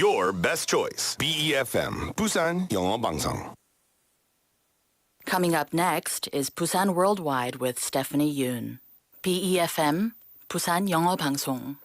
your best choice. BEFM, 부산영어방송. Coming up next is Busan Worldwide with Stephanie Yoon. BEFM, 부산영어방송.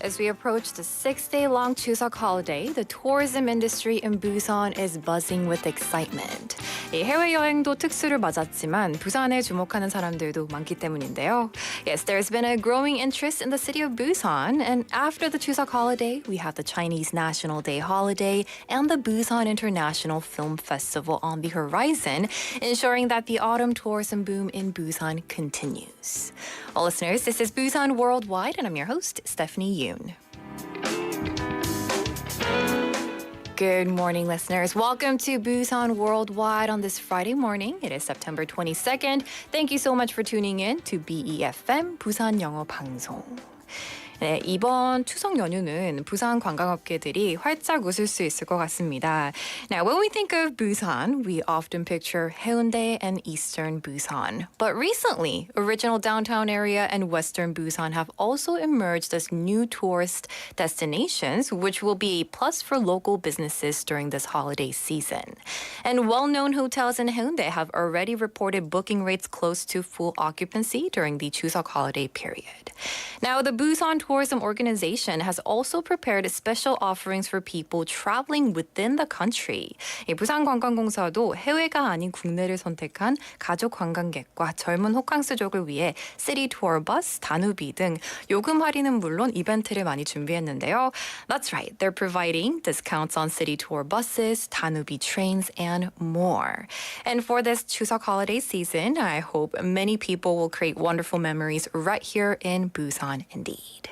As we approach the 6-day-long Chuseok holiday, the tourism industry in Busan is buzzing with excitement. 이 해외여행도 특수를 맞았지만 부산에 주목하는 사람들도 많기 때문인데요. Yes, there's been a growing interest in the city of Busan, and after the Chuseok holiday, we have the Chinese National Day holiday and the Busan International Film Festival on the horizon, ensuring that the autumn tourism boom in Busan continues. Well, listeners, this is Busan Worldwide, and I'm your host, Stephanie Yoon. Good morning, listeners. Welcome to Busan Worldwide on this Friday morning. It is September 22nd. Thank you so much for tuning in to BEFM 부산영어방송. 네, 이번 추석 연휴는 부산 관광업계들이 활짝 웃을 수 있을 것 같습니다. Now, when we think of Busan, we often picture Haeundae and Eastern Busan. But recently, original downtown area and Western Busan have also emerged as new tourist destinations, which will be a plus for local businesses during this holiday season. And well-known hotels in Haeundae have already reported booking rates close to full occupancy during the Chuseok holiday period. Now, the Busan Tourism Organization has also prepared special offerings for people traveling within the country. 부산관광공사도 해외가 아닌 국내를 선택한 가족 관광객과 젊은 호캉스족을 위해 시티 투어 버스, 다누비 등 요금 할인은 물론 이벤트를 많이 준비했는데요. That's right, they're providing discounts on city tour buses, 다누비 trains, and more. And for this Chuseok holiday season, I hope many people will create wonderful memories right here in Busan indeed.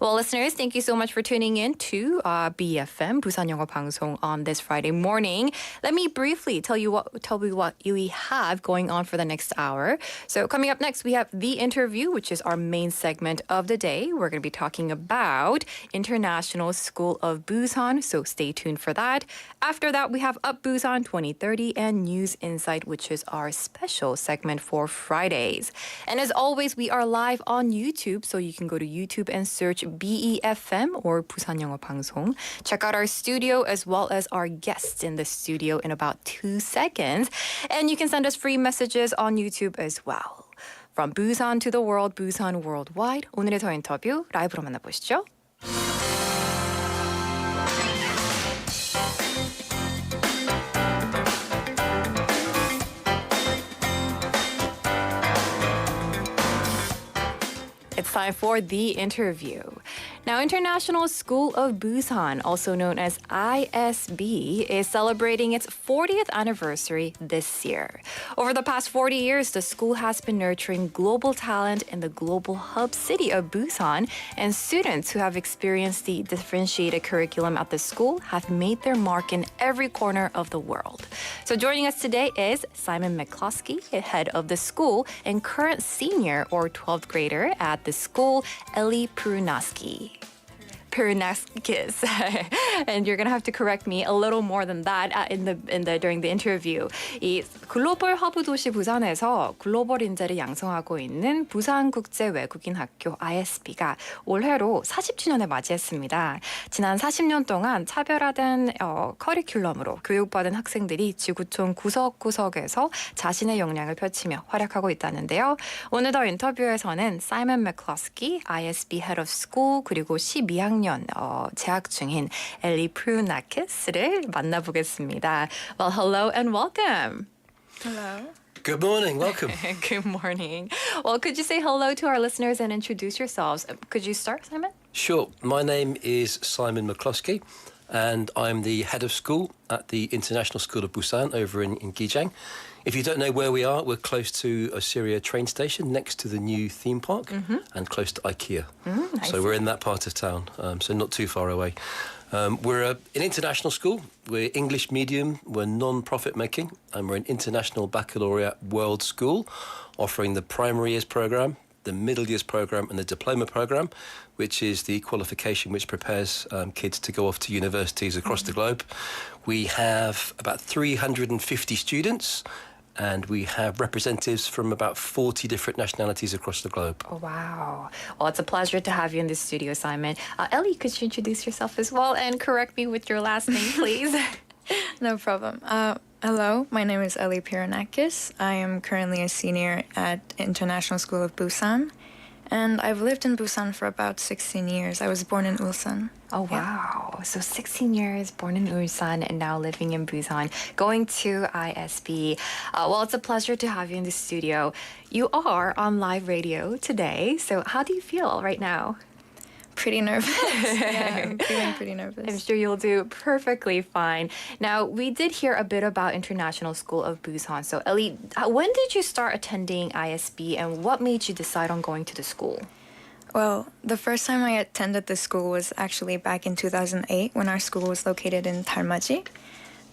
Well, listeners, thank you so much for tuning in to BFM 부산영어방송 on this Friday morning. Let me briefly tell you what we have going on for the next hour. So coming up next, we have The Interview, which is our main segment of the day. We're going to be talking about International School of Busan, so stay tuned for that. After that, we have Up Busan 2030 and News Insight, which is our special segment for Fridays. And as always, we are live on YouTube, so you can go to YouTube and search BEFM or 부산영어방송. Check out our studio as well as our guests in the studio in about 2 seconds. And you can send us free messages on YouTube as well. From Busan to the world, Busan Worldwide. 오늘의 더 인터뷰 라이브로 만나보시죠. It's time for The Interview. Now, International School of Busan, also known as ISB, is celebrating its 40th anniversary this year. Over the past 40 years, the school has been nurturing global talent in the global hub city of Busan, and students who have experienced the differentiated curriculum at the school have made their mark in every corner of the world. So joining us today is Simon McCloskey, head of the school and current senior or 12th grader at the school, Elli Pirounakis. And you're gonna have to correct me a little more than that during the interview. 이 글로벌 허브 도시 부산에서 글로벌 인재를 양성하고 있는 부산국제외국인학교 ISB가 올해로 40주년을 맞이했습니다. 지난 40년 동안 차별화된 커리큘럼으로 교육받은 학생들이 지구촌 구석구석에서 자신의 역량을 펼치며 활약하고 있다는데요. 오늘 더 인터뷰에서는 사이먼 맥클러스키 ISB Head of School 그리고 12학년 재학 중인 엘리 Pirounakis를 만나보겠습니다. Well, hello and welcome. Hello. Good morning. Welcome. Good morning. Well, could you say hello to our listeners and introduce yourselves? Could you start, Simon? Sure. My name is Simon McCloskey, and I'm the head of school at the International School of Busan over in Gijang. If you don't know where we are, we're close to Osiria train station, next to the new theme park, and close to IKEA. So we're in that part of town, so not too far away. We're an international school. We're English medium. We're non-profit making, and we're an international baccalaureate world school, offering the primary years program, the middle years program and the diploma program, which is the qualification which prepares kids to go off to universities across the globe. We have about 350 students, and we have representatives from about 40 different nationalities across the globe. Oh, wow. Well, it's a pleasure to have you in the studio, Simon. Ellie, could you introduce yourself as well and correct me with your last name, please? No problem. Hello, my name is Elli Pirounakis. I am currently a senior at International School of Busan, and I've lived in Busan for about 16 years. I was born in Ulsan. Oh, wow. So 16 years, born in Ulsan and now living in Busan, going to ISB. Well, it's a pleasure to have you in the studio. You are on live radio today. So how do you feel right now? Pretty nervous. Yeah, I'm feeling pretty nervous. I'm sure you'll do perfectly fine. Now, we did hear a bit about International School of Busan. So, Ellie, when did you start attending ISB and what made you decide on going to the school? Well, the first time I attended the school was actually back in 2008 when our school was located in Dalmaji.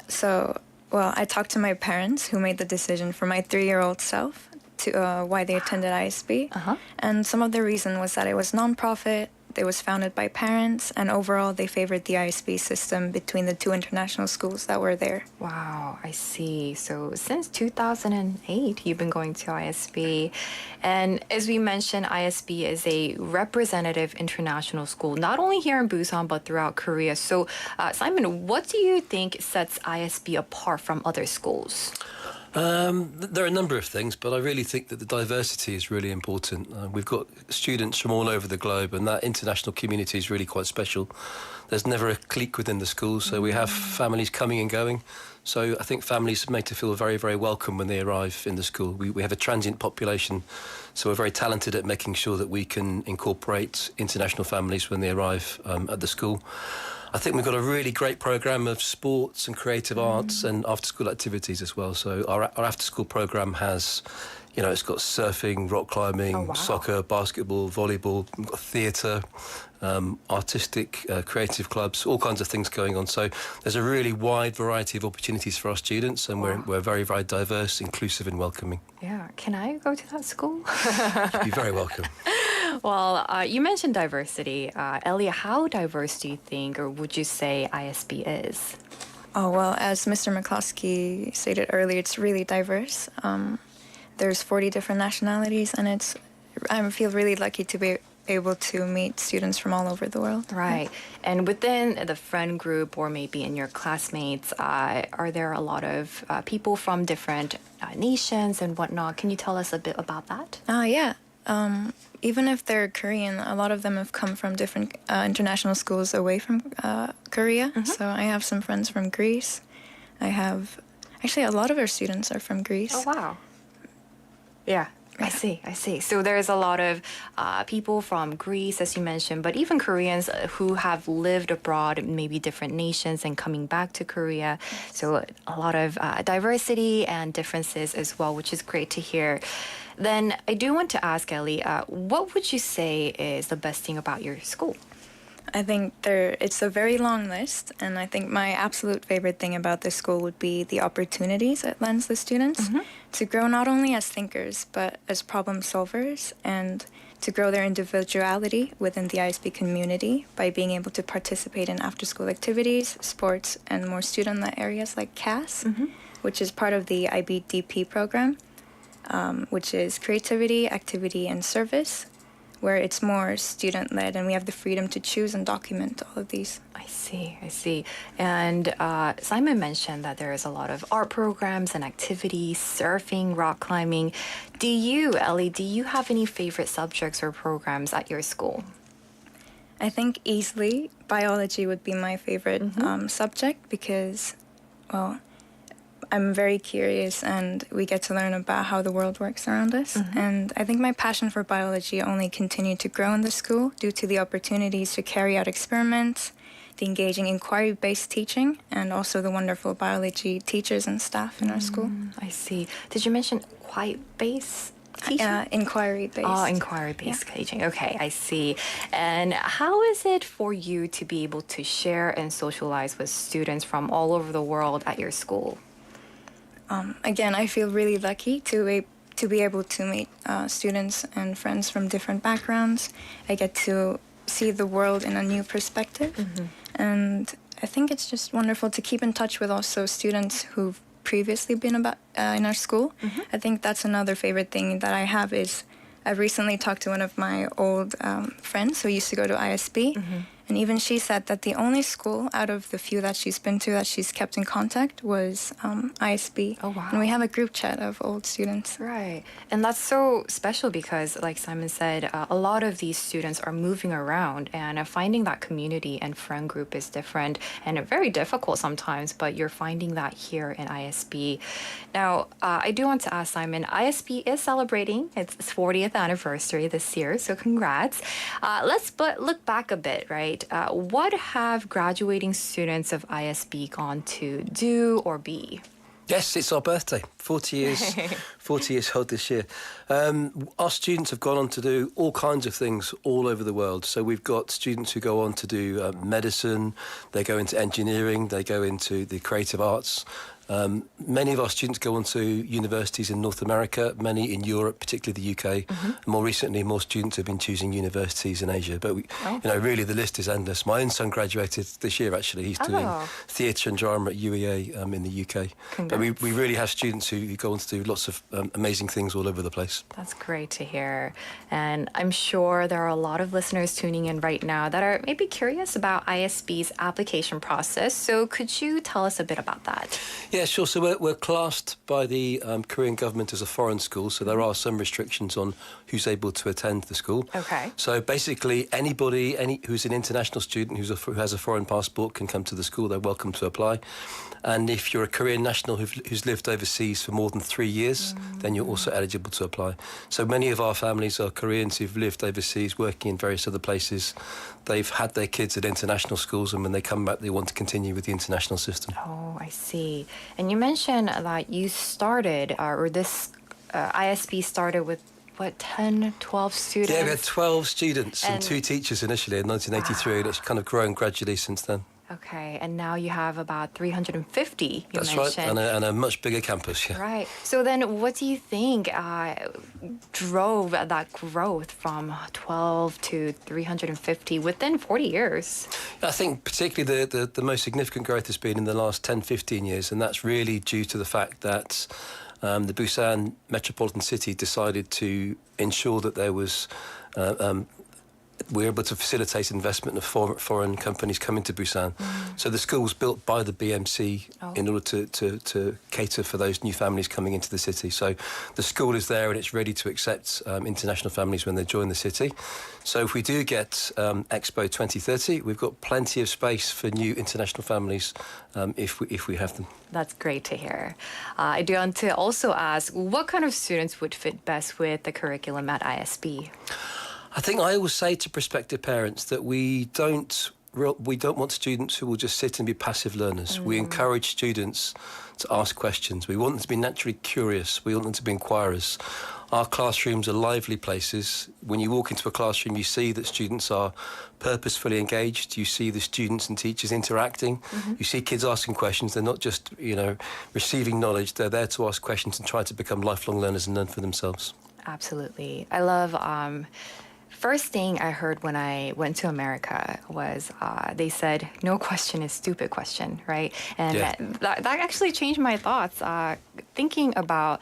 So, well, I talked to my parents who made the decision for my 3-year-old self to why they attended ISB. And some of the reason was that it was non-profit. It was founded by parents, and overall they favored the ISB system between the 2 international schools that were there. Wow, I see. So since 2008, you've been going to ISB. And as we mentioned, ISB is a representative international school, not only here in Busan, but throughout Korea. So, Simon, what do you think sets ISB apart from other schools? There are a number of things, but I really think that the diversity is really important. We've got students from all over the globe, and that international community is really quite special. There's never a clique within the school, so we have families coming and going. So I think families are made to feel very, very welcome when they arrive in the school. We have a transient population, so we're very talented at making sure that we can incorporate international families when they arrive at the school. I think we've got a really great programme of sports and creative arts and after-school activities as well. So our after-school programme has, you know, it's got surfing, rock climbing, soccer, basketball, volleyball, we've got theatre, artistic, creative clubs, all kinds of things going on. So there's a really wide variety of opportunities for our students, and we're very, very diverse, inclusive and welcoming. Yeah. Can I go to that school? You'd be very welcome. Well, you mentioned diversity. Ellie, how diverse do you think, or would you say ISB is? Oh, well, as Mr. McCloskey stated earlier, it's really diverse. There's 40 different nationalities, and I feel really lucky to be able to meet students from all over the world. Right. And within the friend group or maybe in your classmates, are there a lot of people from different nations and whatnot? Can you tell us a bit about that? Yeah. Even if they're Korean, a lot of them have come from different international schools away from Korea. So I have some friends from Greece. Actually, a lot of our students are from Greece. Oh, wow. Yeah. I see. So there's a lot of people from Greece, as you mentioned, but even Koreans who have lived abroad, maybe different nations, and coming back to Korea. So a lot of diversity and differences as well, which is great to hear. Then I do want to ask, Ellie, what would you say is the best thing about your school? I think it's a very long list, and I think my absolute favorite thing about this school would be the opportunities it lends the students to grow not only as thinkers, but as problem solvers, and to grow their individuality within the ISB community by being able to participate in after-school activities, sports, and more student-led areas like CAS, which is part of the IBDP program, which is creativity, activity, and service, where it's more student-led and we have the freedom to choose and document all of these. I see. And Simon mentioned that there is a lot of art programs and activities, surfing, rock climbing. Ellie, do you have any favorite subjects or programs at your school? I think easily biology would be my favorite subject because, well, I'm very curious and we get to learn about how the world works around us. And I think my passion for biology only continued to grow in the school due to the opportunities to carry out experiments, the engaging inquiry-based teaching, and also the wonderful biology teachers and staff in our school. I see. Did you mention inquiry-based teaching? Inquiry-based. Oh, inquiry-based teaching. Okay, I see. And how is it for you to be able to share and socialize with students from all over the world at your school? Again, I feel really lucky to to be able to meet students and friends from different backgrounds. I get to see the world in a new perspective. And I think it's just wonderful to keep in touch with also students who've previously been in our school. I think that's another favorite thing that I have is I recently talked to one of my old friends who used to go to ISB. And even she said that the only school out of the few that she's been to that she's kept in contact was ISB. Oh, wow. And we have a group chat of old students. Right. And that's so special because, like Simon said, a lot of these students are moving around and finding that community and friend group is different and very difficult sometimes, but you're finding that here in ISB. Now, I do want to ask Simon, ISB is celebrating its 40th anniversary this year, so congrats. Let's look back a bit, right? What have graduating students of ISB gone to do or be? Yes, it's our birthday. 40 years, 40 years old this year. Our students have gone on to do all kinds of things all over the world. So we've got students who go on to do medicine, they go into engineering, they go into the creative arts. Many of our students go on to universities in North America, many in Europe, particularly the UK. And more recently, more students have been choosing universities in Asia. But, really the list is endless. My own son graduated this year, actually. He's doing theatre and drama at UEA in the UK. But we really have students who go on to do lots of amazing things all over the place. That's great to hear. And I'm sure there are a lot of listeners tuning in right now that are maybe curious about ISB's application process. So could you tell us a bit about that? Yeah, sure. So we're classed by the Korean government as a foreign school, so there are some restrictions on who's able to attend the school. Okay. So basically, anybody who's an international student who has a foreign passport can come to the school. They're welcome to apply. And if you're a Korean national who's lived overseas for more than 3 years, then you're also eligible to apply. So many of our families are Koreans who've lived overseas, working in various other places. They've had their kids at international schools, and when they come back, they want to continue with the international system. Oh, I see. And you mentioned that you started, or this ISB started with, 10, 12 students? Yeah, we had 12 students and 2 teachers initially in 1983, and it's kind of grown gradually since then. Okay, and now you have about 350, you That's mentioned. right, and a much bigger campus, yeah. Right. So then what do you think drove that growth from 12 to 350 within 40 years? I think particularly the most significant growth has been in the last 10, 15 years, and that's really due to the fact that the Busan metropolitan city decided to ensure that there was... we're able to facilitate investment of foreign companies coming to Busan. So the school was built by the BMC in order to cater for those new families coming into the city. So the school is there and it's ready to accept international families when they join the city. So if we do get Expo 2030, we've got plenty of space for new international families if we have them. That's great to hear. I do want to also ask, what kind of students would fit best with the curriculum at ISB? I think I always say to prospective parents that we don't want students who will just sit and be passive learners. We encourage students to ask questions. We want them to be naturally curious. We want them to be inquirers. Our classrooms are lively places. When you walk into a classroom, you see that students are purposefully engaged. You see the students and teachers interacting. You see kids asking questions. They're not just, receiving knowledge. They're there to ask questions and try to become lifelong learners and learn for themselves. Absolutely. I love... First thing I heard when I went to America was they said, no question is stupid question, right? And that actually changed my thoughts. Thinking about,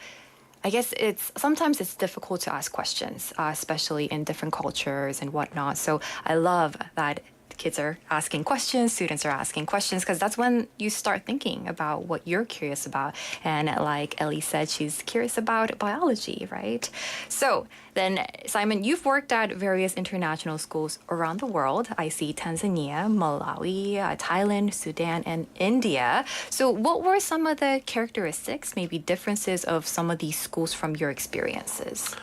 I guess sometimes it's difficult to ask questions, especially in different cultures and whatnot. So I love that kids are asking questions, students are asking questions, because that's when you start thinking about what you're curious about. And like Ellie said, she's curious about biology, right? So then, Simon, you've worked at various international schools around the world. I see Tanzania, Malawi, Thailand, Sudan, and India. So what were some of the characteristics, maybe differences of some of these schools from your experiences?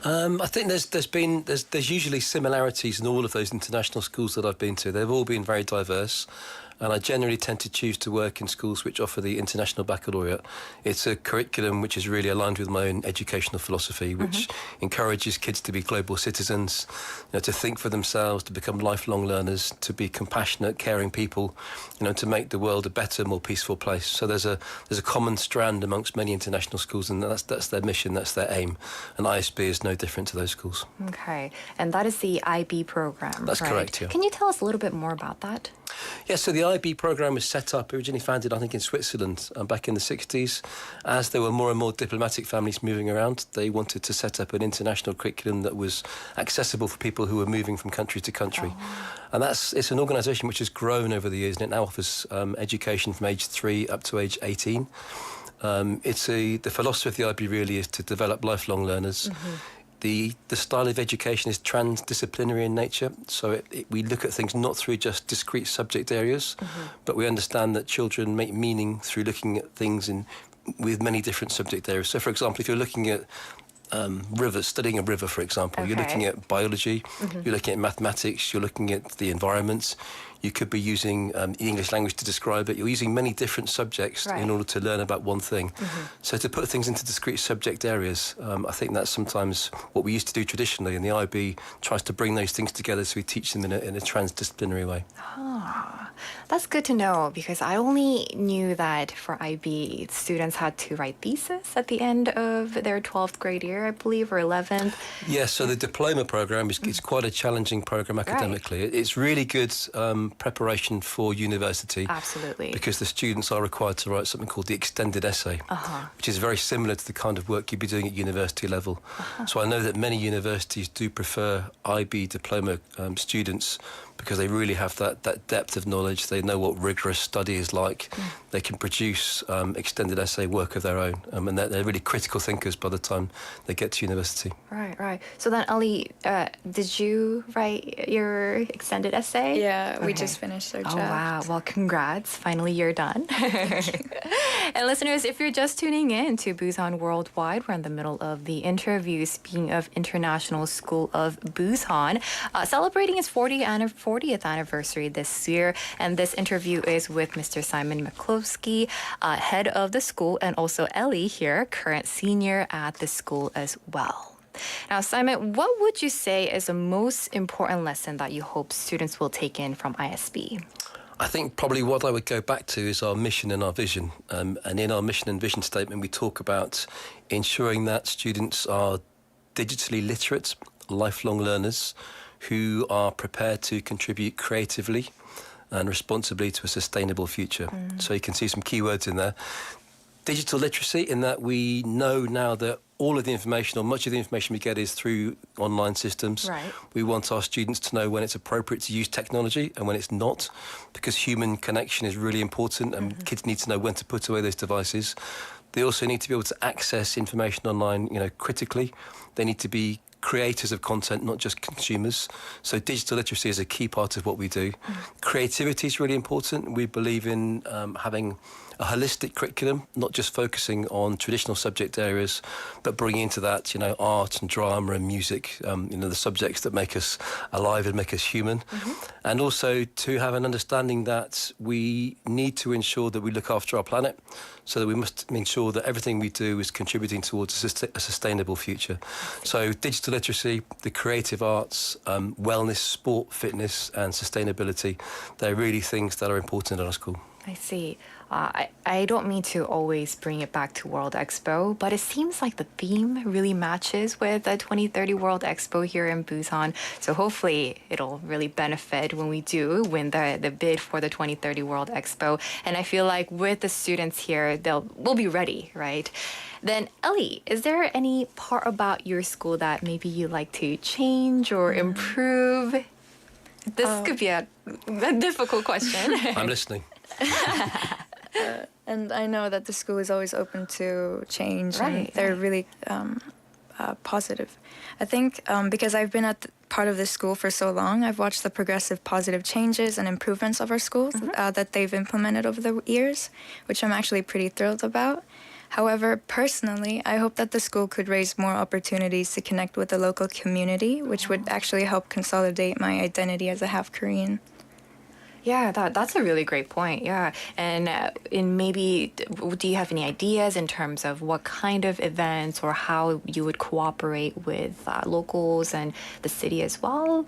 I think there's usually similarities in all of those international schools that I've been to. They've all been very diverse. And I generally tend to choose to work in schools which offer the International Baccalaureate. It's a curriculum which is really aligned with my own educational philosophy, which encourages kids to be global citizens, to think for themselves, to become lifelong learners, to be compassionate, caring people, to make the world a better, more peaceful place. So there's a common strand amongst many international schools, and that's their mission, that's their aim. And ISB is no different to those schools. Okay, and that is the IB program. That's right? correct, yeah. Can you tell us a little bit more about that? Yeah, so the IB program was set up, originally founded, I think, in Switzerland back in the 60s. As there were more and more diplomatic families moving around, they wanted to set up an international curriculum that was accessible for people who were moving from country to country. And it's an organisation which has grown over the years, and it now offers education from age 3 up to age 18. The philosophy of the IB really is to develop lifelong learners. The style of education is transdisciplinary in nature, so we look at things not through just discrete subject areas, but we understand that children make meaning through looking at things with many different subject areas. So, for example, if you're looking at rivers, studying a river, for example, you're looking at biology, you're looking at mathematics, you're looking at the environment. You could be using the English language to describe it. You're using many different subjects in order to learn about one thing. So to put things into discrete subject areas, I think that's sometimes what we used to do traditionally, and the IB tries to bring those things together so we teach them in a transdisciplinary way. That's good to know, because I only knew that for IB, students had to write thesis at the end of their 12th grade year, I believe, or 11th. Yes, so the diploma program is quite a challenging program academically. It's really good preparation for university. Absolutely. Because the students are required to write something called the extended essay, which is very similar to the kind of work you'd be doing at university level. So I know that many universities do prefer IB diploma students because they really have that depth of knowledge. They know what rigorous study is like. They can produce extended essay work of their own. And they're really critical thinkers by the time they get to university. Right. So then, Elli, did you write your extended essay? Yeah, we just finished our draft. Oh, wow. Well, congrats. Finally, you're done. And listeners, if you're just tuning in to Busan Worldwide, we're in the middle of the interview, speaking of International School of Busan, celebrating its 40th anniversary this year. And this interview is with Mr. Simon McCloskey, head of the school, and also Elli here, current senior at the school as well. Now, Simon, what would you say is the most important lesson that you hope students will take in from ISB? I think probably what I would go back to is our mission and our vision. And in our mission and vision statement, we talk about ensuring that students are digitally literate, lifelong learners who are prepared to contribute creatively and responsibly to a sustainable future. So you can see some keywords in there. Digital literacy, in that we know now that all of the information, or much of the information we get, is through online systems. Right. We want our students to know when it's appropriate to use technology and when it's not, because human connection is really important, and kids need to know when to put away those devices. They also need to be able to access information online, critically. They need to be creators of content, not just consumers. So digital literacy is a key part of what we do. Creativity is really important. We believe in having a holistic curriculum, not just focusing on traditional subject areas, but bringing into that, art and drama and music, the subjects that make us alive and make us human. And also to have an understanding that we need to ensure that we look after our planet, so that we must ensure that everything we do is contributing towards a sustainable future. So digital literacy, the creative arts, wellness, sport, fitness and sustainability, they're really things that are important at our school. I see. I don't mean to always bring it back to World Expo, but it seems like the theme really matches with the 2030 World Expo here in Busan. So hopefully it'll really benefit when we do win the bid for the 2030 World Expo. And I feel like with the students here, we'll be ready, right? Then, Elli, is there any part about your school that maybe you like to change or improve? This could be a difficult question. I'm listening. And I know that the school is always open to change, and they're really positive. I think because I've been at part of this school for so long, I've watched the progressive positive changes and improvements of our schools that they've implemented over the years, which I'm actually pretty thrilled about. However, personally, I hope that the school could raise more opportunities to connect with the local community, which would actually help consolidate my identity as a half Korean. Yeah, that's a really great point. Yeah, and maybe do you have any ideas in terms of what kind of events or how you would cooperate with locals and the city as well?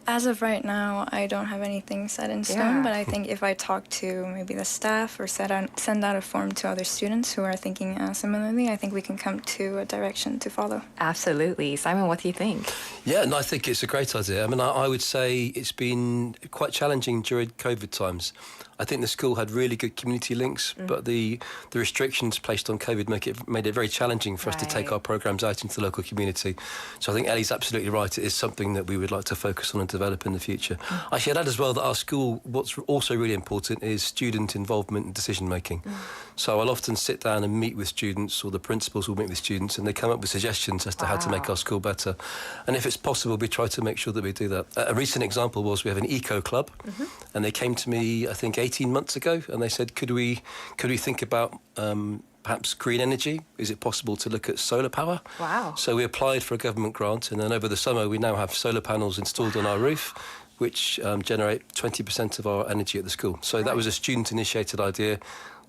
As of right now, I don't have anything set in stone, but I think if I talk to maybe the staff or send out a form to other students who are thinking similarly, I think we can come to a direction to follow. Absolutely. Simon, what do you think? Yeah, and I think it's a great idea. I mean, I would say it's been quite challenging during COVID times. I think the school had really good community links, but the restrictions placed on COVID made it very challenging for us to take our programmes out into the local community. So I think Elli's absolutely right. It is something that we would like to focus on and develop in the future. I should add as well that our school, what's also really important is student involvement and decision making. So I'll often sit down and meet with students, or the principals will meet with students, and they come up with suggestions as to how to make our school better. And if it's possible, we try to make sure that we do that. A recent example was we have an eco club, and they came to me, I think, 18 months ago, and they said, could we think about perhaps green energy? Is it possible to look at solar power? Wow. So we applied for a government grant, and then over the summer we now have solar panels installed on our roof, which generate 20% of our energy at the school. So that was a student-initiated idea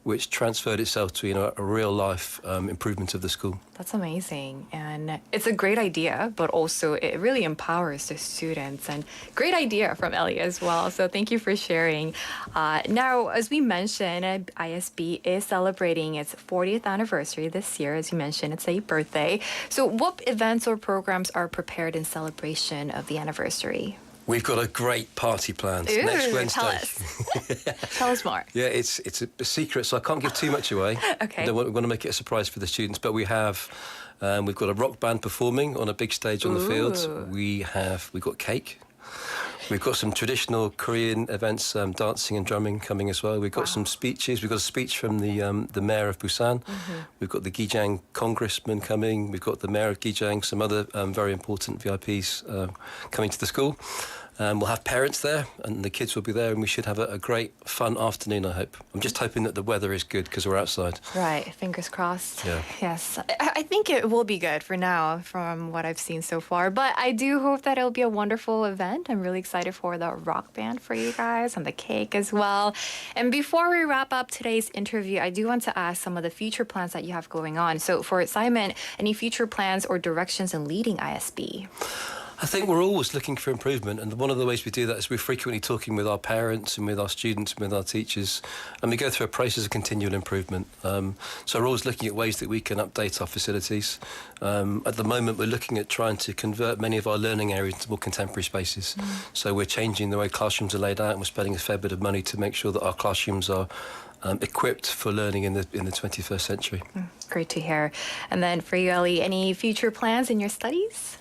which transferred itself to a real-life improvement of the school. That's amazing. And it's a great idea, but also it really empowers the students. And great idea from Elli as well. So thank you for sharing. Now, as we mentioned, ISB is celebrating its 40th anniversary this year. As you mentioned, it's a birthday. So what events or programs are prepared in celebration of the anniversary? We've got a great party planned next Wednesday. Tell us. Tell us more. Yeah, it's a secret, so I can't give too much away. Okay. We want to make it a surprise for the students, but we've got a rock band performing on a big stage on the fields. We've got cake. We've got some traditional Korean events, dancing and drumming coming as well. We've got some speeches. We've got a speech from the mayor of Busan. We've got the Gijang congressman coming. We've got the mayor of Gijang, some other very important VIPs coming to the school. We'll have parents there, and the kids will be there, and we should have a great, fun afternoon, I hope. I'm just hoping that the weather is good because we're outside. Right, fingers crossed. Yeah. Yes, I think it will be good for now from what I've seen so far. But I do hope that it'll be a wonderful event. I'm really excited for the rock band for you guys and the cake as well. And before we wrap up today's interview, I do want to ask some of the future plans that you have going on. So for Simon, any future plans or directions in leading ISB? I think we're always looking for improvement, and one of the ways we do that is we're frequently talking with our parents and with our students and with our teachers, and we go through a process of continual improvement. So we're always looking at ways that we can update our facilities. At the moment, we're looking at trying to convert many of our learning areas into more contemporary spaces. So we're changing the way classrooms are laid out, and we're spending a fair bit of money to make sure that our classrooms are equipped for learning in the 21st century. Great to hear. And then for you, Elli, any future plans in your studies?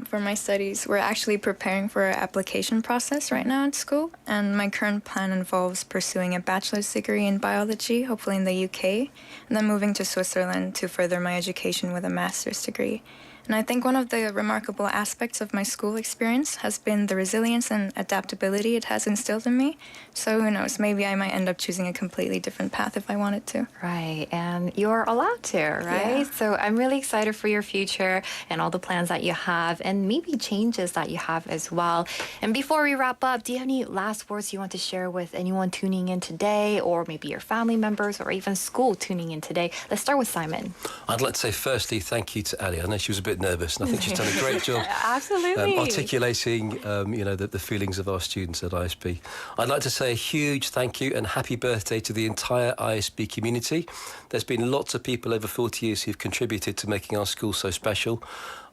For my studies, we're actually preparing for our application process right now at school, and my current plan involves pursuing a bachelor's degree in biology, hopefully in the UK, and then moving to Switzerland to further my education with a master's degree. And I think one of the remarkable aspects of my school experience has been the resilience and adaptability it has instilled in me. So who knows, maybe I might end up choosing a completely different path if I wanted to. Right, and you're allowed to, right? Yeah. So I'm really excited for your future and all the plans that you have and maybe changes that you have as well. And before we wrap up, do you have any last words you want to share with anyone tuning in today, or maybe your family members or even school tuning in today? Let's start with Simon. I'd like to say firstly thank you to Elli. I know she was a bit nervous, and I think she's done a great job Absolutely. articulating the feelings of our students at ISB. I'd like to say a huge thank you and happy birthday to the entire ISB community. There's been lots of people over 40 years who've contributed to making our school so special.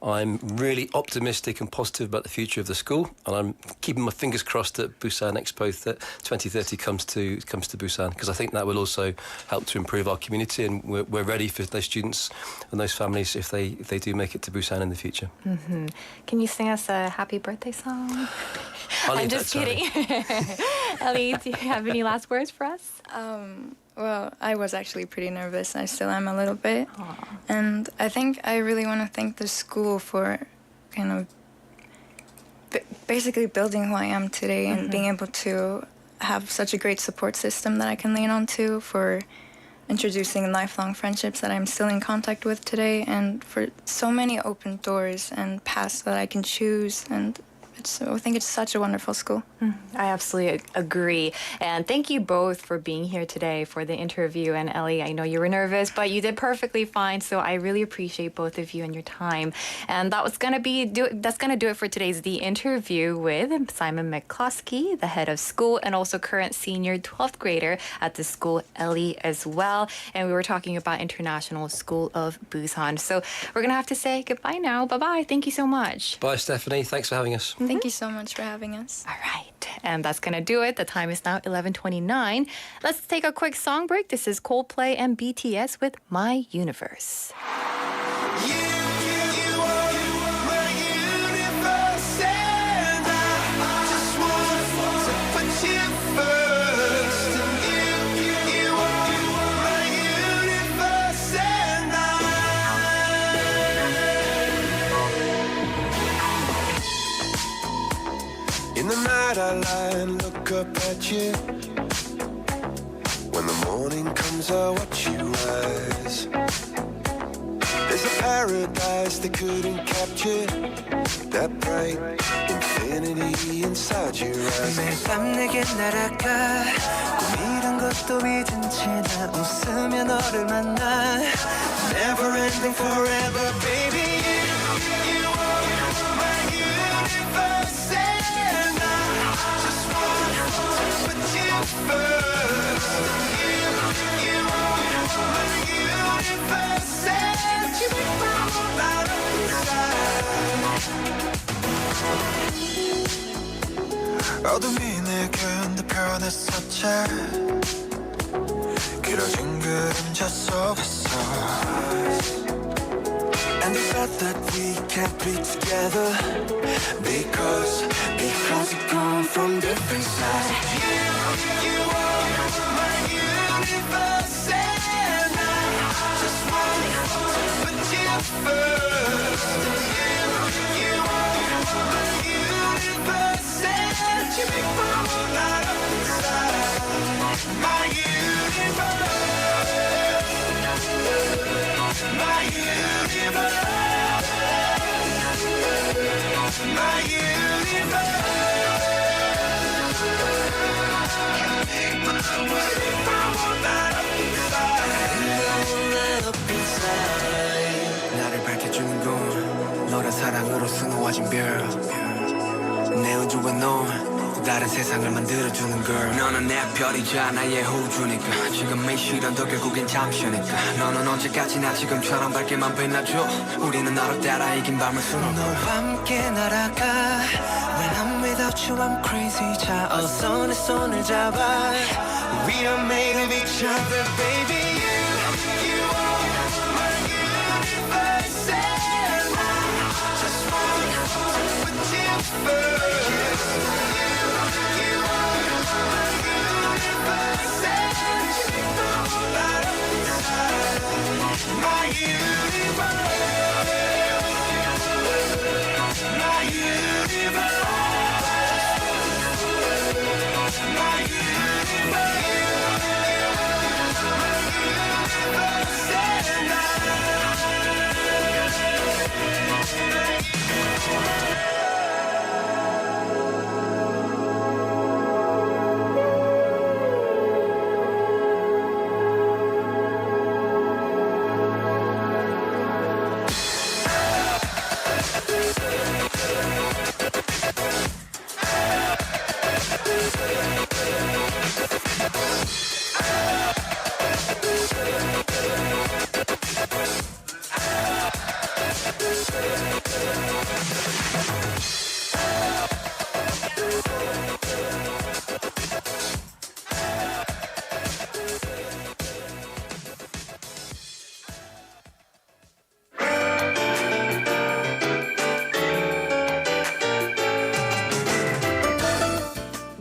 I'm really optimistic and positive about the future of the school, and I'm keeping my fingers crossed that Busan Expo 2030 comes to Busan, because I think that will also help to improve our community, and we're ready for those students and those families if they do make it to Busan in the future. Mm-hmm. Can you sing us a happy birthday song? I'm just kidding. Elli, do you have any last words for us? Well, I was actually pretty nervous. I still am a little bit. Aww. And I think I really want to thank the school for kind of basically building who I am today, and being able to have such a great support system that I can lean on to, for introducing lifelong friendships that I'm still in contact with today, and for so many open doors and paths that I can choose. And I think it's such a wonderful school. I absolutely agree. And thank you both for being here today for the interview. And Ellie, I know you were nervous, but you did perfectly fine. So I really appreciate both of you and your time. And that's gonna do it for today's The Interview with Simon McCloskey, the head of school and also current senior 12th grader at the school, Elli, as well. And we were talking about International School of Busan. So we're gonna have to say goodbye now. Bye-bye. Thank you so much. Bye, Stephanie. Thanks for having us. Thank you so much for having us. All right. And that's going to do it. The time is now 11:29. Let's take a quick song break. This is Coldplay and BTS with My Universe. In the night I lie and look up at you. When the morning comes I watch you rise. There's a paradise they couldn't capture. That bright infinity inside your eyes. 매일 밤 내게 날아가 꿈이란 것도 잊은 채 난 웃으며 너를 만나. Never ending forever baby. You are my universe. First, you are my universe, and you make my whole life inside. 어둠이 내겐 더 변했었지. 길어진 그림자 속에서. And the fact that we can't be together because we come from different sides. You are my universe and I just want to put you first. You are my universe and you make my whole life inside. My universe. My universe, my universe. 나를 밝혀주는 건 너란 사랑으로 수놓아진 별. 내 우주와 넌 다른 세상을 만들어주는 걸. 너는 내 별이자 나의 호주니까. 지금의 시련도 결국엔 잠시니까. 너는 언제까지나 지금처럼 밝게만 빛나줘. 우리는 너를 따라 이긴 밤을 수놓고 너와 함께 날아가. When I'm without you I'm crazy. 자 어서 내 손을 잡아. We are made of each other baby. You are my universe and I just want to put you first. My universe, my universe, my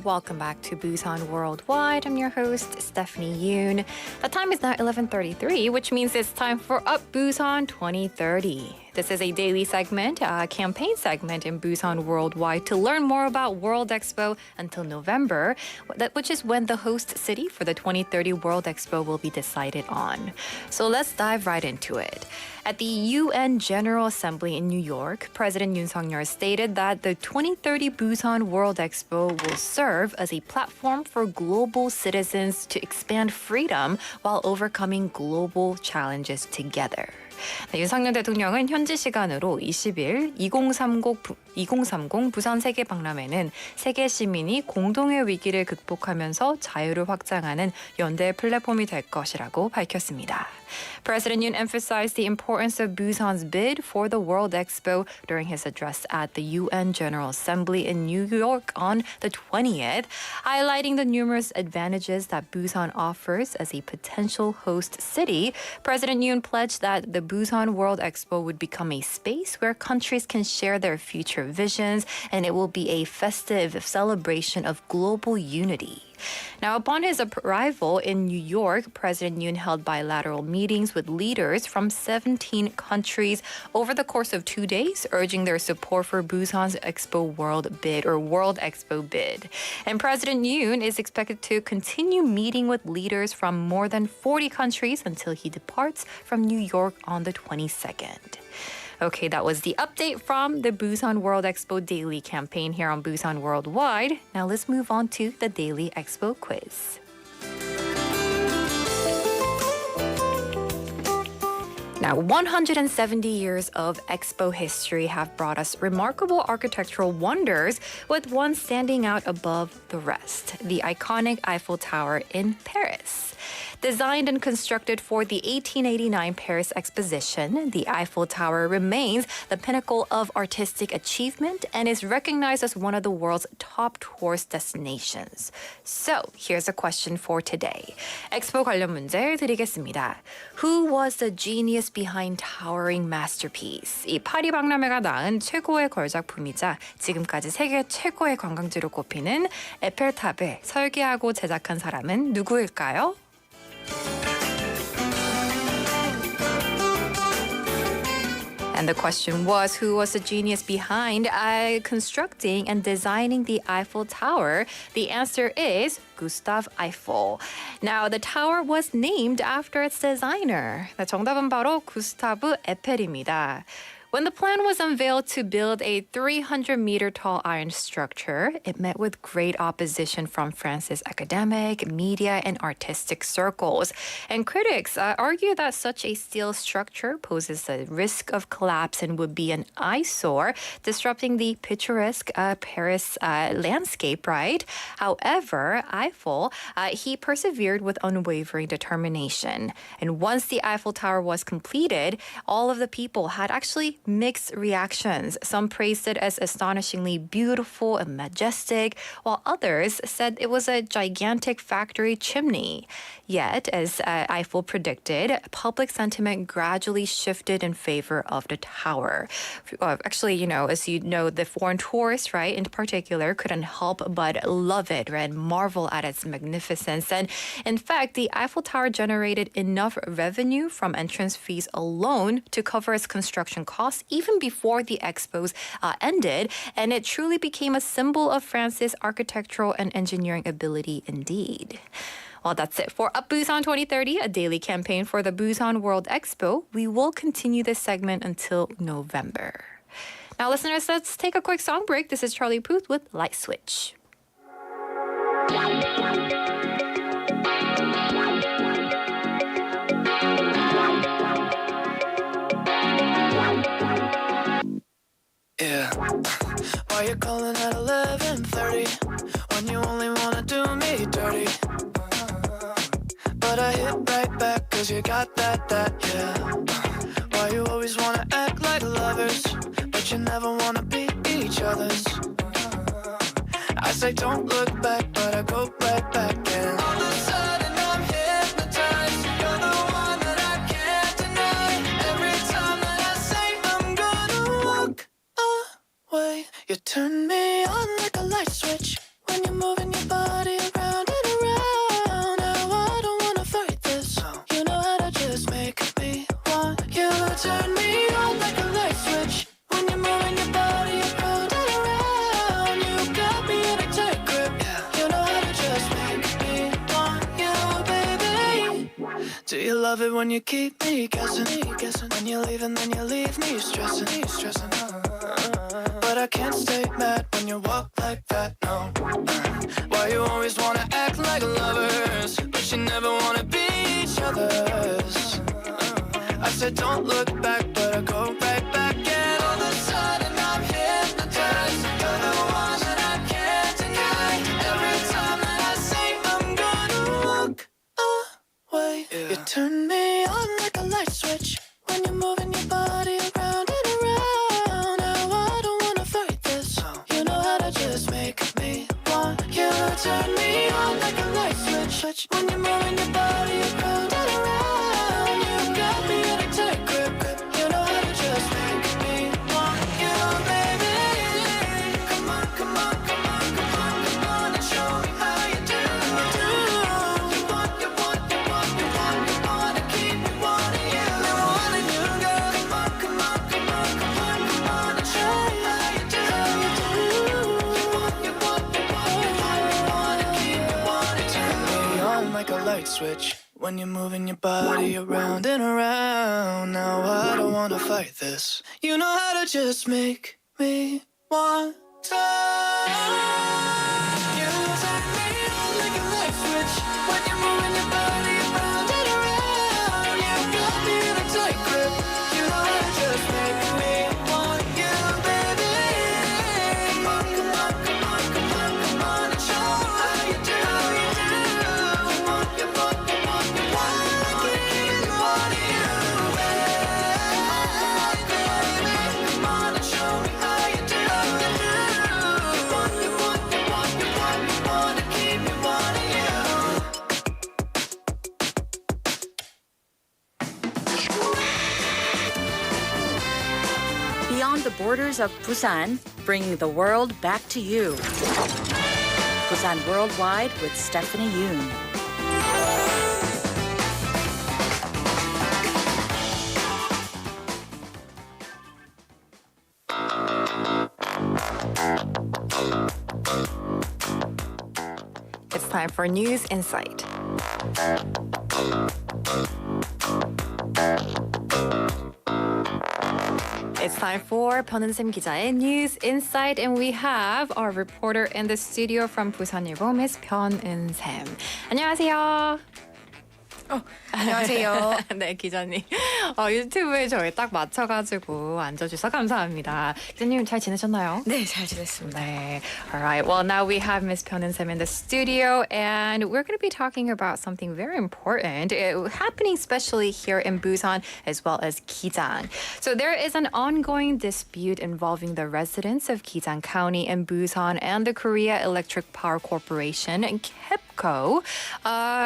Welcome back to Busan Worldwide. I'm your host, Stephanie Yoon. The time is now 11:33, which means it's time for Up Busan 2030. This is a daily segment, a campaign segment in Busan Worldwide to learn more about World Expo until November, which is when the host city for the 2030 World Expo will be decided on. So let's dive right into it. At the UN General Assembly in New York, President Yoon Suk-yeol stated that the 2030 Busan World Expo will serve as a platform for global citizens to expand freedom while overcoming global challenges together. 윤석열 대통령은 현지 시간으로 20일 2030 부산 세계 박람회는 세계 시민이 공동의 위기를 극복하면서 자유를 확장하는 연대의 플랫폼이 될 것이라고 밝혔습니다. President Yoon emphasized the importance of Busan's bid for the World Expo during his address at the UN General Assembly in New York on the 20th, highlighting the numerous advantages that Busan offers as a potential host city. President Yoon pledged that the Busan World Expo would become a space where countries can share their future visions, and it will be a festive celebration of global unity. Now, upon his arrival in New York, President Yoon held bilateral meetings with leaders from 17 countries over the course of 2 days, urging their support for Busan's Expo World Expo bid. And President Yoon is expected to continue meeting with leaders from more than 40 countries until he departs from New York on the 22nd. Okay, that was the update from the Busan World Expo Daily campaign here on Busan Worldwide. Now let's move on to the Daily Expo quiz. Now, 170 years of Expo history have brought us remarkable architectural wonders, with one standing out above the rest, the iconic Eiffel Tower in Paris. Designed and constructed for the 1889 Paris Exposition, the Eiffel Tower remains the pinnacle of artistic achievement and is recognized as one of the world's top tourist destinations. So, here's a question for today. 엑스포 관련 문제 드리겠습니다. Who was the genius behind towering masterpiece? 이 파리 박람회가 낳은 최고의 걸작품이자 지금까지 세계 최고의 관광지로 꼽히는 에펠탑을 설계하고 제작한 사람은 누구일까요? And the question was, who was the genius behind constructing and designing the Eiffel Tower? The answer is Gustav Eiffel. Now, the tower was named after its designer. 정답은 바로 구스타브 에펠입니다. When the plan was unveiled to build a 300-meter tall iron structure, it met with great opposition from France's academic, media, and artistic circles. And critics argue that such a steel structure poses a risk of collapse and would be an eyesore, disrupting the picturesque Paris landscape, right? However, Eiffel, he persevered with unwavering determination. And once the Eiffel Tower was completed, all of the people had actually mixed reactions. Some praised it as astonishingly beautiful and majestic, while others said it was a gigantic factory chimney. Yet, as Eiffel predicted, public sentiment gradually shifted in favor of the tower. Actually, as you know, the foreign tourists, right, in particular, couldn't help but love it, right, and marvel at its magnificence. And in fact, the Eiffel Tower generated enough revenue from entrance fees alone to cover its construction costs even before the expos ended, and it truly became a symbol of France's architectural and engineering ability indeed. Well, that's it for Up Busan 2030, a daily campaign for the Busan World Expo. We will continue this segment until November. Now, listeners, let's take a quick song break. This is Charlie Puth with Light Switch. Yeah. Why you calling at 11:30 when you only wanna do me dirty? But I hit right back 'cause you got that, yeah. Why you always wanna act like lovers, but you never wanna be each other's? I say don't look back, but I go right back and all of a sudden I'm hypnotized. You're the one that I can't deny. Every time that I say I'm gonna walk away, you turn me on like a light switch when you're moving your body around and around. Now I don't wanna fight this. You know how to just make me want you. Turn me on like a light it when you keep me guessing. When you leave and then you leave me stressing. But I can't stay mad when you walk like that, no. Why you always wanna act like lovers, but you never wanna be each other's. I said don't look back, but I go right back. And all of a sudden I'm hypnotized. You're the one that I can't deny. Every time that I say I'm gonna walk away, you turn me on like a light switch. When you're moving your body around and around. Now I don't wanna fight this. You know how to just make me want you. Turn me on like a light switch. When you're moving your body around and around. You got me in a tight grip. You know how to just make me want you, baby. Come on, come on, come on, come on, come on and show me how you do. You want, you want, you want, you want, you want to keep me wanting you. Never wanting you, girl. Come on, come on, come on, come on, come on and show me how you do. You want, you want, you want, you want, you want to keep me wanting you. Turn me on like a light switch. When you're moving your body around and around. Now I don't wanna fight this. You know how to just make me want to. You turn me on like a light switch. When you're moving your body around and around. You got me in a tight grip. You know how to just make me want you, baby. Come on, come on, come on, come on, come on and show me how you do. You want, you want, you want, you want to keep me wanting you, baby. Come on and show me how you do. You want, you want, you want, you want, you want to keep me wanting you. Beyond the borders of Busan, bringing the world back to you. Busan Worldwide with Stephanie Yoon. It's time for News Insight. It's time for 변은샘 기자의 News Insight, and we have our reporter in the studio from 부산일보, Miss 변은샘. 안녕하세요. 안녕하세요. 네, 기자님. 유튜브에 저희 딱 맞춰가지고 앉아주셔서 감사합니다. 기자님 잘 지내셨나요? 네, 잘 지냈습니다. 네. All right. Well, now we have Miss 변은샘 in the studio, and we're going to be talking about something very important happening especially here in Busan as well as Gijang. So there is an ongoing dispute involving the residents of Gijang County in Busan and the Korea Electric Power Corporation and KEPCO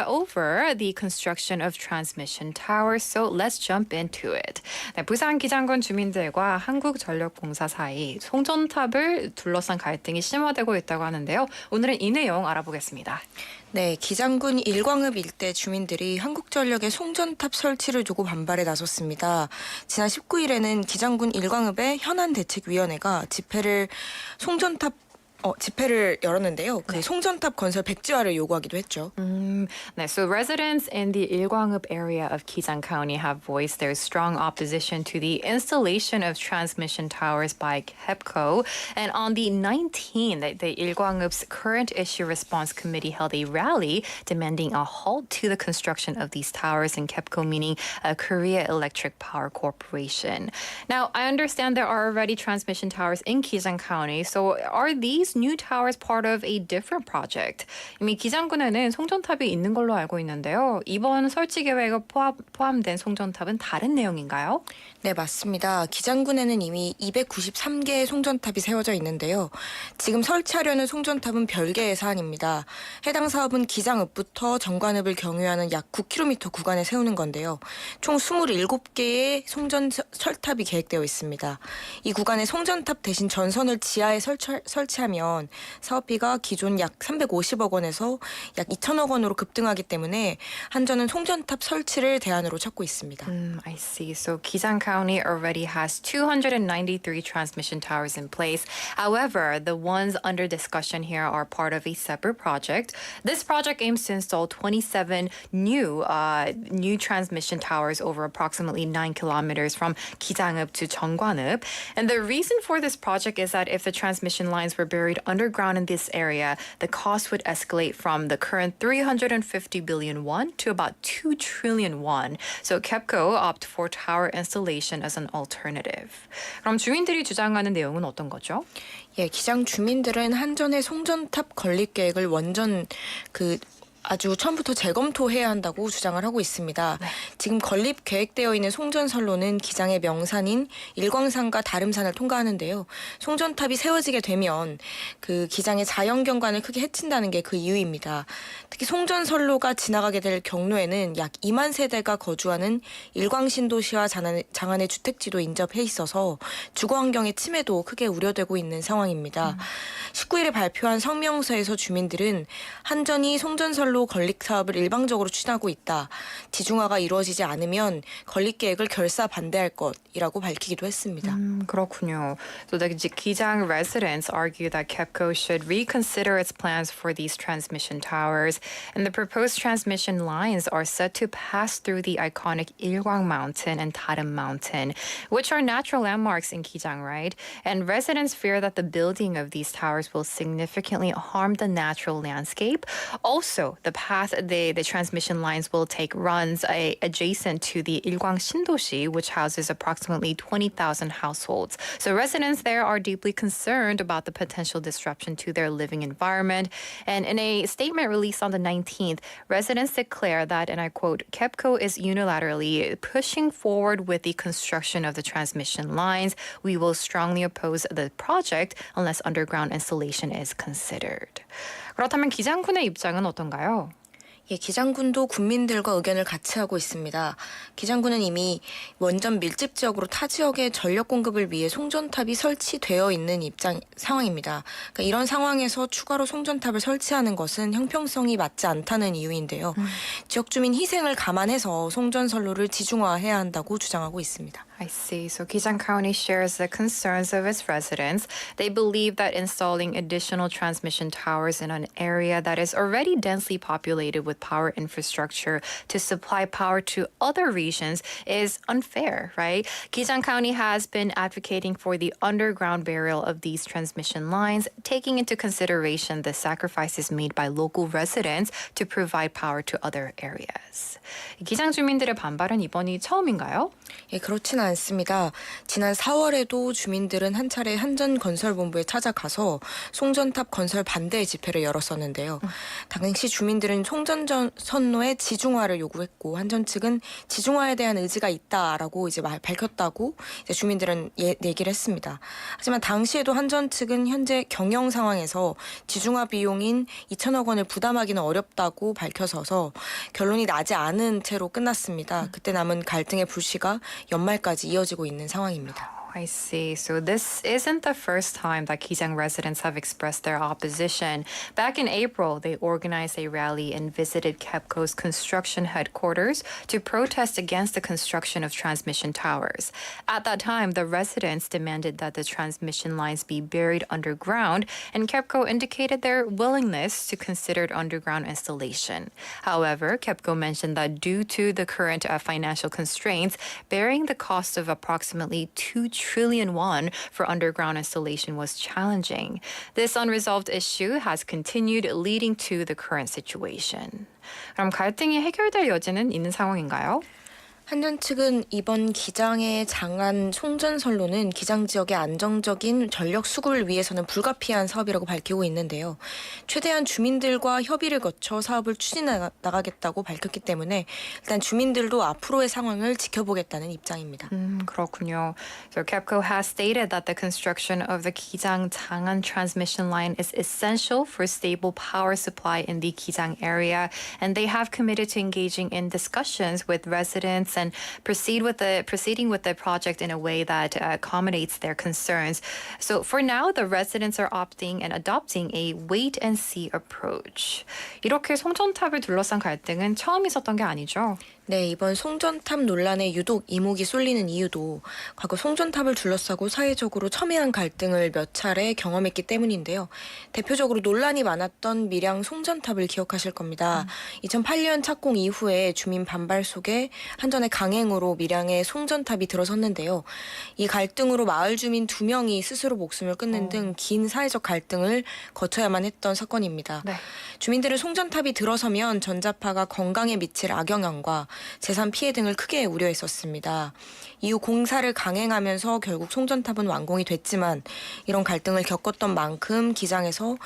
over the construction of transmission towers. So let's jump into it. 네, 부산 기장군 주민들과 한국전력공사 사이 송전탑을 둘러싼 갈등이 심화되고 있다고 하는데요. 오늘은 이 내용 알아보겠습니다. 네, 기장군 일광읍 일대 주민들이 한국전력의 송전탑 설치를 두고 반발에 나섰습니다. 지난 19일에는 기장군 일광읍의 현안대책위원회가 집회를 열었는데요. 그 송전탑 건설 백지화를 요구하기도 했죠. 네, so residents in the Ilgwangup area of Gijang County have voiced their strong opposition to the installation of transmission towers by KEPCO. And on the 19th, the Ilgwangup's current issue response committee held a rally demanding a halt to the construction of these towers in KEPCO, meaning Korea Electric Power Corporation. Now, I understand there are already transmission towers in Gijang County. So are these new towers part of a different project? 이미 기장군에는 송전탑이 있는 걸로 알고 있는데요. 이번 설치 계획에 포함된 송전탑은 다른 내용인가요? 네, 맞습니다. 기장군에는 이미 293개의 송전탑이 세워져 있는데요. 지금 설치하려는 송전탑은 별개의 사안입니다. 해당 사업은 기장읍부터 정관읍을 경유하는 약 9km 구간에 세우는 건데요. 총 27개의 송전철탑이 계획되어 있습니다. 이 구간에 송전탑 대신 전선을 지하에 설치하면 하면 사업비가 기존 약 350억 원에서 약 2천억 원으로 급등하기 때문에 한전은 송전탑 설치를 대안으로 찾고 있습니다. I see. So Gijang County already has 293 transmission towers in place. However, the ones under discussion here are part of a separate project. This project aims to install 27 new transmission towers over approximately 9 kilometers from Gijangeup to Jeongwaneup. And the reason for this project is that if the transmission lines were buried underground in this area, the cost would escalate from the current 350 billion won to about 2 trillion won. So KEPCO opted for tower installation as an alternative. 그럼 주민들이 주장하는 내용은 어떤 거죠? 예, 기장 주민들은 한전의 송전탑 건립 계획을 아주 처음부터 재검토해야 한다고 주장을 하고 있습니다. 네. 지금 건립 계획되어 있는 송전선로는 기장의 명산인 일광산과 다름산을 통과하는데요. 송전탑이 세워지게 되면 그 기장의 자연경관을 크게 해친다는 게 그 이유입니다. 특히 송전선로가 지나가게 될 경로에는 약 2만 세대가 거주하는 일광신도시와 장안의 주택지도 인접해 있어서 주거환경의 침해도 크게 우려되고 있는 상황입니다. 19일에 발표한 성명서에서 주민들은 한전이 송전선로 건립 사업을 일방적으로 추진하고 있다. 지중화가 이루어지지 않으면 건립 계획을 결사 반대할 것이라고 밝히기도 했습니다. 그렇군요. So the Gijang residents argue that KEPCO should reconsider its plans for these transmission towers, and the proposed transmission lines are set to pass through the iconic Ilgwang Mountain and Tarim Mountain, which are natural landmarks in Gijang, right? And residents fear that the building of these towers will significantly harm the natural landscape. Also, the transmission lines will take runs adjacent to the Ilgwang Shindoshi, which houses approximately 20,000 households. So residents there are deeply concerned about the potential disruption to their living environment. And in a statement released on the 19th, residents declare that, and I quote, KEPCO is unilaterally pushing forward with the construction of the transmission lines. We will strongly oppose the project unless underground installation is considered. 그렇다면 기장군의 입장은 어떤가요? 예, 기장군도 군민들과 의견을 같이 하고 있습니다. 기장군은 이미 원전 밀집 지역으로 타 지역의 전력 공급을 위해 송전탑이 설치되어 있는 상황입니다. 그러니까 이런 상황에서 추가로 송전탑을 설치하는 것은 형평성이 맞지 않다는 이유인데요. 지역 주민 희생을 감안해서 송전선로를 지중화해야 한다고 주장하고 있습니다. I see. So Gijang County shares the concerns of its residents. They believe that installing additional transmission towers in an area that is already densely populated with power infrastructure to supply power to other regions is unfair, right? Gijang County has been advocating for the underground burial of these transmission lines, taking into consideration the sacrifices made by local residents to provide power to other areas. 기장 주민들의 반발은 이번이 처음인가요? 예, 그렇지는 않습니다. 지난 4월에도 주민들은 한 차례 한전건설본부에 찾아가서 송전탑 건설 반대 집회를 열었었는데요. 당시 주민들은 송전선로의 지중화를 요구했고 한전 측은 지중화에 대한 의지가 있다라고 이제 밝혔다고 이제 주민들은 얘기를 했습니다. 하지만 당시에도 한전 측은 현재 경영 상황에서 지중화 비용인 2천억 원을 부담하기는 어렵다고 밝혀서서 결론이 나지 않은 채로 끝났습니다. 그때 남은 갈등의 불씨가 연말까지 이어지고 있는 상황입니다. I see. So this isn't the first time that Gijang residents have expressed their opposition. Back in April, they organized a rally and visited KEPCO's construction headquarters to protest against the construction of transmission towers. At that time, the residents demanded that the transmission lines be buried underground, and KEPCO indicated their willingness to consider underground installation. However, KEPCO mentioned that due to the current financial constraints, bearing the cost of approximately 2 trillion won for underground installation was challenging. This unresolved issue has continued, leading to the current situation. 그럼 갈등이 해결될 여지는 있는 상황인가요? 한전 측은 이번 기장의 장안 송전선로는 기장 지역의 안정적인 전력 수급을 위해서는 불가피한 사업이라고 밝히고 있는데요. 최대한 주민들과 협의를 거쳐 사업을 추진해 나가겠다고 밝혔기 때문에 일단 주민들도 앞으로의 상황을 지켜보겠다는 입장입니다. 그렇군요. So KEPCO has stated that the construction of the Gijang Jangan transmission line is essential for stable power supply in the Gijang area, and they have committed to engaging in discussions with residents and proceeding with the project in a way that accommodates their concerns. So for now, the residents are opting and adopting a wait and see approach. 이렇게 송전탑을 둘러싼 갈등은 처음 있었던 게 아니죠? 네, 이번 송전탑 논란에 유독 이목이 쏠리는 이유도 과거 송전탑을 둘러싸고 사회적으로 첨예한 갈등을 몇 차례 경험했기 때문인데요. 대표적으로 논란이 많았던 밀양 송전탑을 기억하실 겁니다. 2008년 착공 이후에 주민 반발 속에 한전의 강행으로 밀양에 송전탑이 들어섰는데요. 이 갈등으로 마을 주민 2명이 스스로 목숨을 끊는 등 긴 사회적 갈등을 거쳐야만 했던 사건입니다. 네. 주민들은 송전탑이 들어서면 전자파가 건강에 미칠 악영향과 재산 피해 등을 크게 우려했었습니다. 이후 공사를 강행하면서 결국 송전탑은 완공이 됐지만 이런 갈등을 겪었던 만큼 기장에서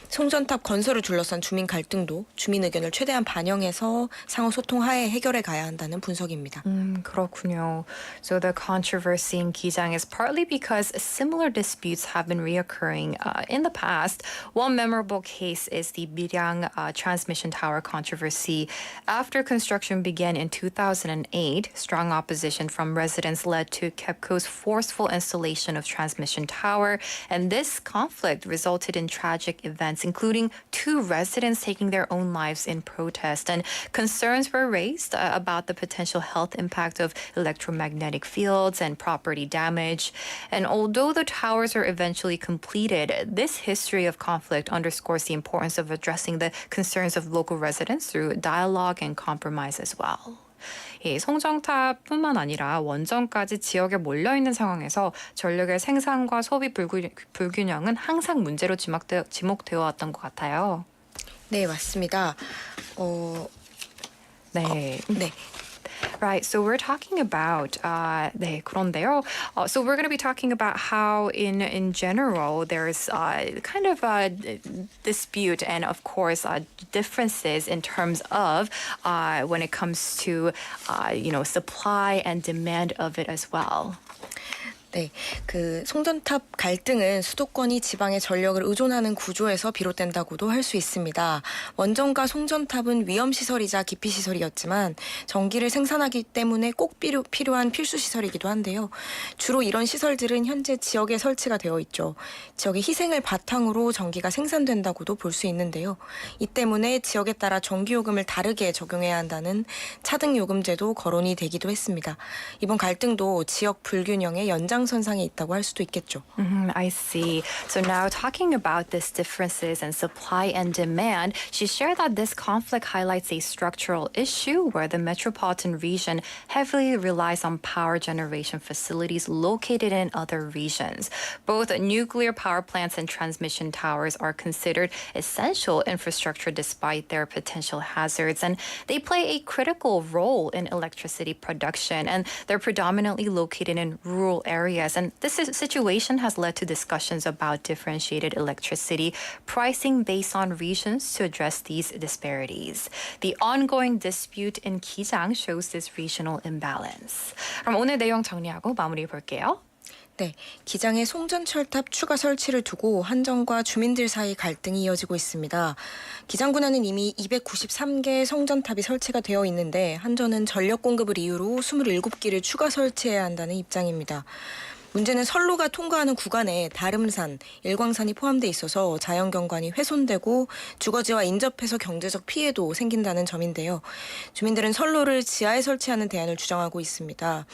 송전탑 건설을 둘러싼 주민 갈등도 주민 의견을 최대한 반영해서 상호 소통하에 해결해 가야 한다는 분석입니다. 그렇군요. So the controversy in Gijang is partly because similar disputes have been reoccurring in the past. One memorable case is the Miryang transmission tower controversy. After construction began in 2008, strong opposition from residents led to KEPCO's forceful installation of transmission tower, and this conflict resulted in tragic events, including 2 residents taking their own lives in protest. And concerns were raised about the potential health impact of electromagnetic fields and property damage. And although the towers were eventually completed, this history of conflict underscores the importance of addressing the concerns of local residents through dialogue and compromise as well. 이 송전탑뿐만 아니라 원전까지 지역에 몰려있는 상황에서 전력의 생산과 소비 불균형은 항상 문제로 지목되어 왔던 것 같아요. 네, 맞습니다. 네. 네. Right, so we're talking about 네, 그런데요. So we're going to be talking about how in general there's kind of a dispute and of course differences in terms of when it comes to supply and demand of it as well. 네, 그 송전탑 갈등은 수도권이 지방의 전력을 의존하는 구조에서 비롯된다고도 할 수 있습니다. 원전과 송전탑은 위험시설이자 기피시설이었지만 전기를 생산하기 때문에 꼭 필요한 필수시설이기도 한데요. 주로 이런 시설들은 현재 지역에 설치가 되어 있죠. 지역의 희생을 바탕으로 전기가 생산된다고도 볼 수 있는데요. 이 때문에 지역에 따라 전기요금을 다르게 적용해야 한다는 차등요금제도 거론이 되기도 했습니다. 이번 갈등도 지역 불균형의 연장선상에 있다고 할 수도 있겠죠. I see. So now talking about these differences in supply and demand, she shared that this conflict highlights a structural issue where the metropolitan region heavily relies on power generation facilities located in other regions. Both nuclear power plants and transmission towers are considered essential infrastructure despite their potential hazards, and they play a critical role in electricity production, and they're predominantly located in rural areas. And this situation has led to discussions about differentiated electricity pricing based on regions to address these disparities. The ongoing dispute in Gijang shows this regional imbalance. 그럼 오늘 내용 정리하고 마무리해 볼게요. 네, 기장의 송전철탑 추가 설치를 두고 한전과 주민들 사이 갈등이 이어지고 있습니다. 기장군에는 이미 293개의 송전탑이 설치가 되어 있는데 한전은 전력 공급을 이유로 27기를 추가 설치해야 한다는 입장입니다. 문제는 선로가 통과하는 구간에 다름산, 일광산이 포함돼 있어서 자연경관이 훼손되고 주거지와 인접해서 경제적 피해도 생긴다는 점인데요. 주민들은 선로를 지하에 설치하는 대안을 주장하고 있습니다.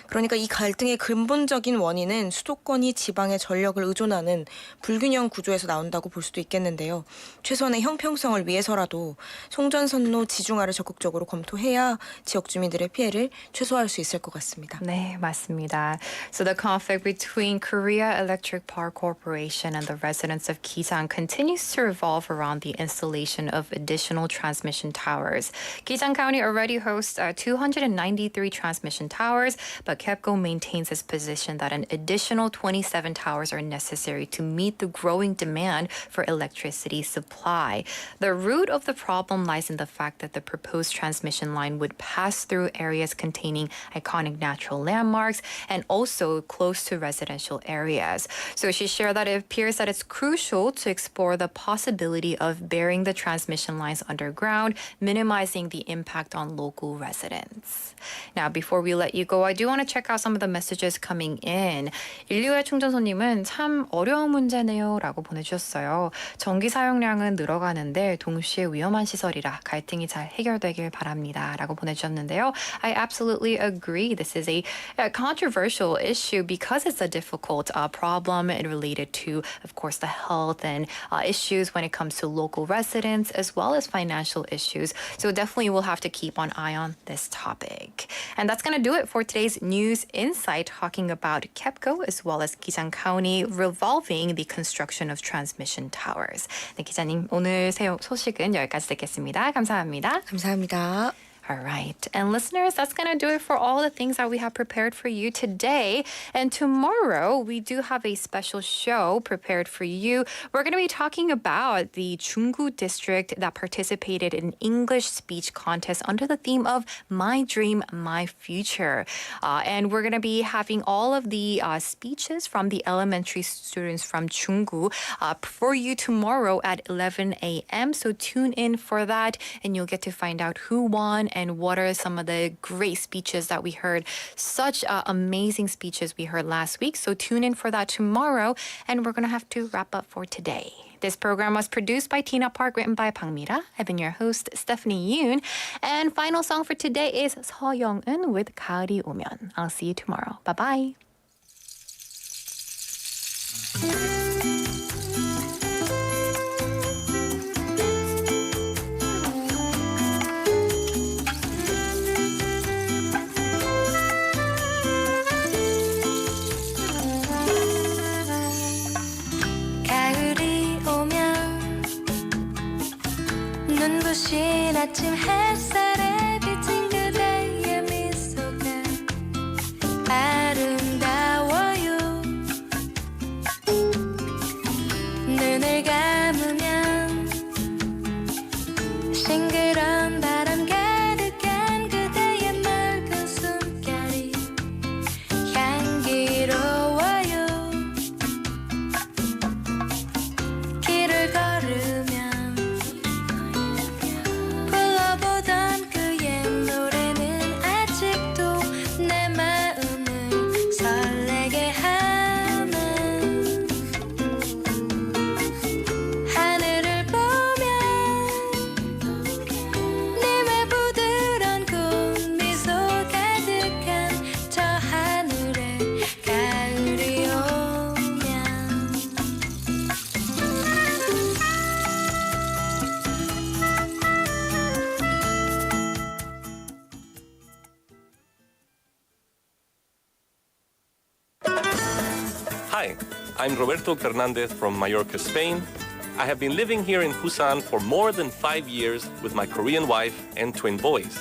그러니까 이 갈등의 근본적인 원인은 수도권이 지방의 전력을 의존하는 불균형 구조에서 나온다고 볼 수도 있겠는데요. 최소한의 형평성을 위해서라도 송전선로 지중화를 적극적으로 검토해야 지역 주민들의 피해를 최소화할 수 있을 것 같습니다. 네, 맞습니다. So the conflict between Korea Electric Power Corporation and the residents of Gijang continues to revolve around the installation of additional transmission towers. Gijang County already hosts 293 transmission towers, but but KEPCO maintains its position that an additional 27 towers are necessary to meet the growing demand for electricity supply. The root of the problem lies in the fact that the proposed transmission line would pass through areas containing iconic natural landmarks and also close to residential areas. So she shared that it appears that it's crucial to explore the possibility of burying the transmission lines underground, minimizing the impact on local residents. Now, before we let you go, I do want to check out some of the messages coming in. 125의 충전소님은 참 어려운 문제네요 라고 보내주셨어요. 전기 사용량은 늘어가는데 동시에 위험한 시설이라 갈등이 잘 해결되길 바랍니다 라고 보내주셨는데요. I absolutely agree. This is a controversial issue because it's a difficult problem related to, of course, the health and issues when it comes to local residents as well as financial issues. So definitely we'll have to keep an eye on this topic. And that's going to do it for today's News Insight, talking about KEPCO as well as Gijang County revolving the construction of transmission towers. 네, 기자님, 오늘 소식은 여기까지 듣겠습니다. 감사합니다. 감사합니다. All right. And listeners, that's going to do it for all the things that we have prepared for you today. And tomorrow, we do have a special show prepared for you. We're going to be talking about the Junggu district that participated in English speech contest under the theme of My Dream, My Future. And we're going to be having all of the speeches from the elementary students from Junggu for you tomorrow at 11 a.m. So tune in for that, and you'll get to find out who won and what are some of the great speeches that we heard. Such amazing speeches we heard last week. So tune in for that tomorrow. And we're going to have to wrap up for today. This program was produced by Tina Park, written by Bang Mira. I've been your host, Stephanie Yoon. And final song for today is Seo Young-eun with 가을이 오면. I'll see you tomorrow. Bye-bye. 눈부신 아침 햇살에 비친 그대의 미소가 아름다워요. 눈을 감으면 싱그러운 바람 가득한 그대의 맑은 숨결이 향기로워요. 길을 걸으면 Hi, I'm Roberto Fernandez from Mallorca, Spain. I have been living here in Busan for more than 5 years with my Korean wife and twin boys.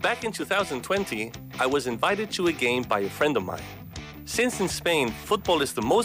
Back in 2020, I was invited to a game by a friend of mine. Since in Spain, football is the most